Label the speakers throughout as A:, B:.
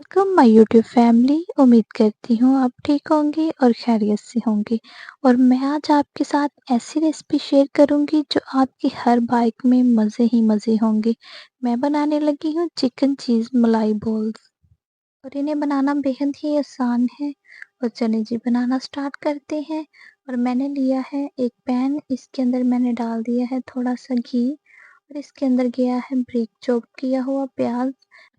A: Welcome my YouTube family. उम्मीद करती हूँ आप ठीक होंगे और खैरियत से होंगे। और मैं आज आपके साथ ऐसी रेसिपी शेयर करूँगी जो आपकी हर बाइट में मज़े ही मज़े होंगे। मैं बनाने लगी हूँ चिकन चीज़ मलाई बॉल्स और इन्हें बनाना बेहद ही आसान है। और चलिए जी बनाना स्टार्ट करते हैं। और मैंने लिया है एक पैन, इसके अंदर मैंने डाल दिया है थोड़ा सा घी और इसके अंदर गया है ब्रिक चॉप किया हुआ प्याज।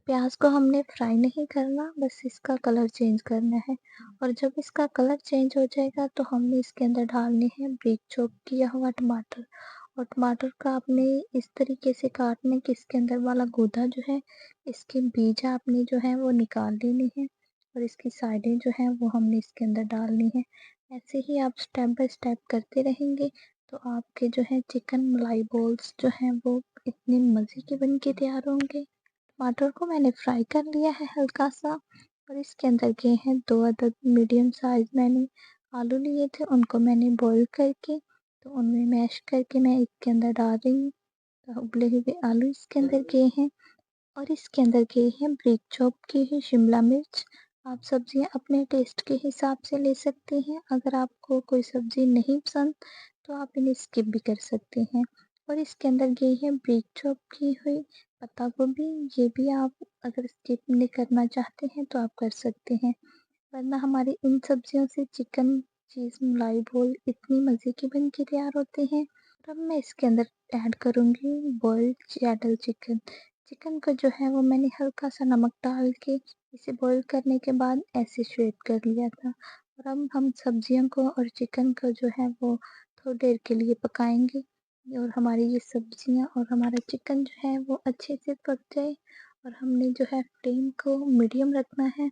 A: प्याज को हमने फ्राई नहीं करना, बस इसका कलर चेंज करना है। और जब इसका कलर चेंज हो जाएगा तो हमने इसके अंदर डालने हैं ब्रिक चॉप किया हुआ टमाटर। और टमाटर का आपने इस तरीके से काटने कि इसके अंदर वाला गूदा जो है, इसके बीज आपने जो है वो निकाल लेने हैं। और इसकी साइडें जो है वो हमने इसके अंदर डालनी है। ऐसे ही आप स्टेप बाय स्टेप करते रहेंगे तो आपके जो है चिकन मलाई बॉल्स जो हैं वो इतने मज़े के बन के तैयार होंगे। टमाटर को मैंने फ्राई कर लिया है हल्का सा। और इसके अंदर गए हैं 2 अदद मीडियम साइज मैंने आलू लिए थे, उनको मैंने बॉईल करके तो उनमें मैश करके मैं इसके अंदर डाल रही हूँ। तो उबले हुए आलू इसके अंदर गए हैं और इसके अंदर गए हैं ब्रिक चॉप की हुई शिमला मिर्च। आप सब्जियां अपने टेस्ट के हिसाब से ले सकते हैं। अगर आपको कोई सब्जी नहीं पसंद तो आप इन्हें स्किप भी कर सकते हैं। और इसके अंदर गई है ब्रिक चॉप की हुई पत्ता गोभी। ये भी आप अगर स्किप नहीं करना चाहते हैं तो आप कर सकते हैं, वरना हमारी इन सब्जियों से चिकन चीज़ मलाई बोल इतनी मज़े के बन के तैयार होते हैं। और अब मैं इसके अंदर ऐड करूँगी बॉइल्ड चैडल चिकन। चिकन को जो है वो मैंने हल्का सा नमक डाल के इसे बॉईल करने के बाद ऐसे श्रेड कर लिया था। और अब हम सब्जियों को और चिकन को जो है वो थोड़ी देर के लिए पकाएंगे और हमारी ये सब्जियां और हमारा चिकन जो है वो अच्छे से पक जाए। और हमने जो है फ्लेम को मीडियम रखना है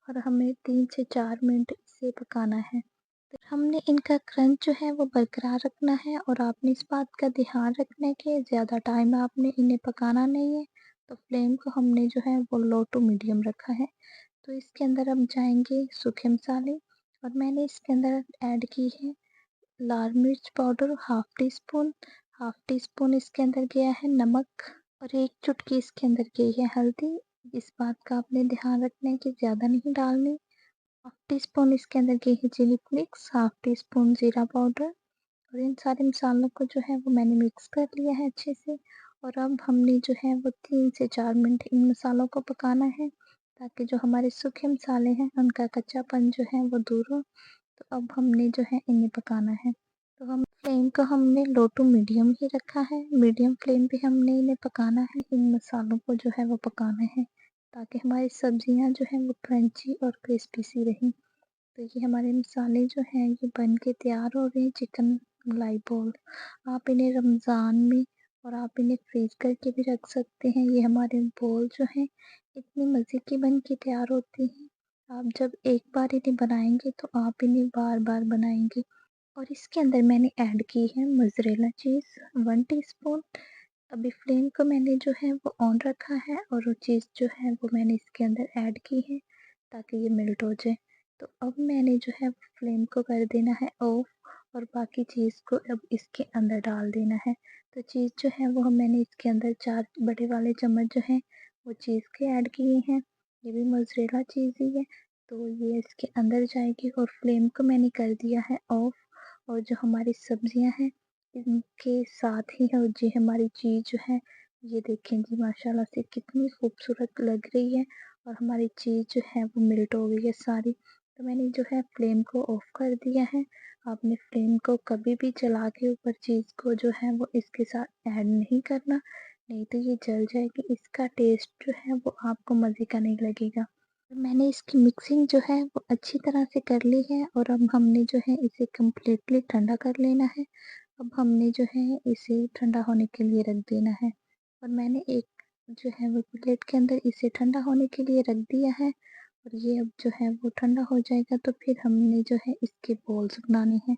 A: और हमें 3 से 4 मिनट इसे पकाना है। तो हमने इनका क्रंच जो है वो बरकरार रखना है और आपने इस बात का ध्यान रखना है कि ज़्यादा टाइम आपने इन्हें पकाना नहीं है। तो फ्लेम को हमने जो है वो लो टू मीडियम रखा है। तो इसके अंदर हम जाएंगे सूखे मसाले। और मैंने इसके अंदर ऐड की है लाल मिर्च पाउडर हाफ टी स्पून इसके अंदर गया है नमक और 1 चुटकी इसके अंदर गई है हल्दी। इस बात का आपने ध्यान रखना है कि ज़्यादा नहीं डालनी। हाफ टी स्पून इसके अंदर गई है chilli flakes, half teaspoon जीरा पाउडर। और इन सारे मसालों को जो है वो मैंने मिक्स कर लिया है अच्छे से। और अब हमने जो है वो 3 से 4 मिनट इन मसालों को पकाना है ताकि जो हमारे सूखे मसाले हैं उनका कच्चापन जो है वो दूर हो। तो अब हमने जो है इन्हें पकाना है। तो हम फ्लेम को हमने लो टू मीडियम ही रखा है। मीडियम फ्लेम पे हमने इन्हें पकाना है, इन मसालों को जो है वो पकाना है ताकि हमारी सब्जियां जो हैं वो क्रंची और क्रिस्पी सी रहें। तो ये हमारे मसाले जो हैं ये बन के तैयार हो रहे हैं चिकन मलाई बॉल। आप इन्हें रमज़ान में और आप इन्हें फ्रीज करके भी रख सकते हैं। ये हमारे बॉल जो हैं इतनी मज़े की बन के तैयार होती हैं। आप जब एक बार इन्हें बनाएंगे तो आप इन्हें बार बार बनाएंगे। और इसके अंदर मैंने ऐड की है मोज़रेला चीज़ 1 टीस्पून। अभी फ्लेम को मैंने जो है वो ऑन रखा है और वो चीज़ जो है वो मैंने इसके अंदर ऐड की है ताकि ये मेल्ट हो जाए। तो अब मैंने जो है फ्लेम को कर देना है ऑफ और बाकी चीज़ को अब इसके अंदर डाल देना है। तो चीज़ जो है वो मैंने इसके अंदर 4 बड़े वाले चम्मच जो हैं वो चीज़ के ऐड किए हैं। ये भी मोज़रेला चीज़ ही है। तो ये इसके अंदर जाएगी और फ्लेम को मैंने कर दिया है ऑफ। और जो हमारी सब्जियां हैं इनके साथ ही है जी हमारी चीज़ जो है, ये देखें जी माशाल्लाह से कितनी खूबसूरत लग रही है। और हमारी चीज़ जो है वो मेल्ट हो गई है सारी। तो मैंने जो है फ्लेम को ऑफ कर दिया है। आपने फ्लेम को कभी भी जला के ऊपर चीज़ को जो है वो इसके साथ ऐड नहीं करना, नहीं तो ये जल जाएगी। इसका टेस्ट जो है वो आपको मज़े का नहीं लगेगा। मैंने इसकी मिक्सिंग जो है वो अच्छी तरह से कर ली है और अब हमने जो है इसे कम्प्लीटली ठंडा कर लेना है। अब हमने जो है इसे ठंडा होने के लिए रख देना है। और मैंने एक जो है वो प्लेट के अंदर इसे ठंडा होने के लिए रख दिया है। और ये अब जो है वो ठंडा हो जाएगा तो फिर हमने जो है इसके बॉल्स बनाने हैं।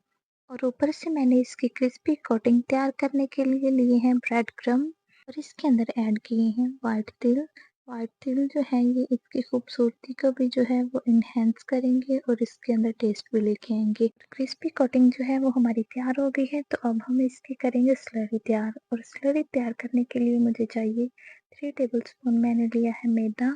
A: और ऊपर से मैंने इसकी क्रिस्पी कोटिंग तैयार करने के लिए लिए हैं ब्रेड क्रम्ब और इसके अंदर ऐड किए हैं वाइट तिल। वाइट तिल जो है ये इसकी खूबसूरती को भी जो है वो इन्हेंस करेंगे और इसके अंदर टेस्ट भी लेके आएंगे। क्रिस्पी कोटिंग जो है वो हमारी तैयार हो गई है। तो अब हम इसकी करेंगे स्लरी तैयार। और स्लरी तैयार करने के लिए मुझे चाहिए 3 टेबल स्पून मैंने लिया है मैदा